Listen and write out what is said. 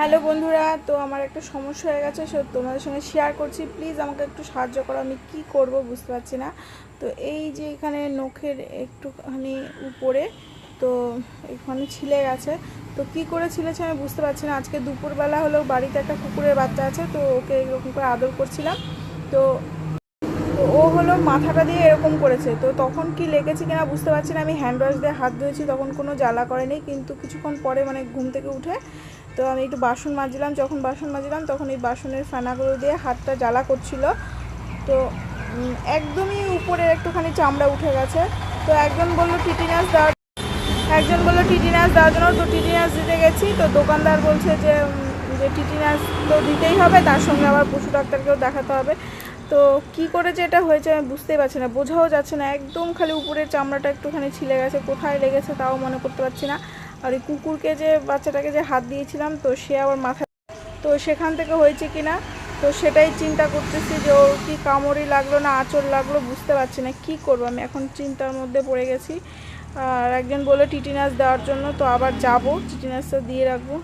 Hello বন্ধুরা, তো আমার একটা সমস্যা হয়ে গেছে, সো তোমাদের সঙ্গে শেয়ার করছি। প্লিজ আমাকে একটু সাহায্য করো, আমি কি করব বুঝতে পারছি না। তো এই যে এখানে নখের একটুখানি উপরে, তো এখানে ছিলে গেছে। তো কি করে ছিলেছে আমি বুঝতে পারছি না। আজকে দুপুরবেলা হলো, বাড়িতে একটা কুকুরের বাচ্চা আছে, তো ওকে এরকম করে আদর করছিলাম। তো তো ও হলো মাথাটা দিয়ে এরকম করেছে। তো তখন কি লেগেছে কিনা বুঝতে পারছি না। আমি হ্যান্ড ওয়াশ দিয়ে হাত ধুয়েছি, তখন কোনো জ্বালা করেনি, কিন্তু কিছুক্ষণ পরে মানে ঘুম থেকে উঠে তো আমি একটু বাসন মাজলাম, যখন বাসন মাজলাম তখন এই বাসনের ফেনাগুলো দিয়ে হাতটা জ্বালা করছিল। তো একদমই উপরে একটুখানি চামড়া উঠে গেছে। তো একজন বললো টিটিনাস দেওয়ার জন্য, তো টিটিনাস দিতে গেছি। তো দোকানদার বলছে যে যে টিটিনাস তো দিতেই হবে, তার সঙ্গে আবার পশু ডাক্তারকেও দেখাতে হবে। তো কি করে যে এটা হয়েছে আমি বুঝতেই পারছি না, বোঝাও যাচ্ছে না। একদম খালি উপরের চামড়াটা একটুখানি ছিলে গেছে, কোথায় লেগেছে তাও মনে করতে পারছি না। আর এই কুকুরকে যে বাচ্চাটাকে যে হাত দিয়েছিলাম, তো সে আবার মাথা, তো সেখান থেকে হয়েছে কি না, তো সেটাই চিন্তা করতেছি যে ওর কি কামড়ই লাগলো না আঁচড় লাগলো, বুঝতে পারছি না কি করবো। আমি এখন চিন্তার মধ্যে পড়ে গেছি। আর একজন বললো টিটিনাস দেওয়ার জন্য, তো আবার যাবো, টিটিনাসটা দিয়ে রাখবো।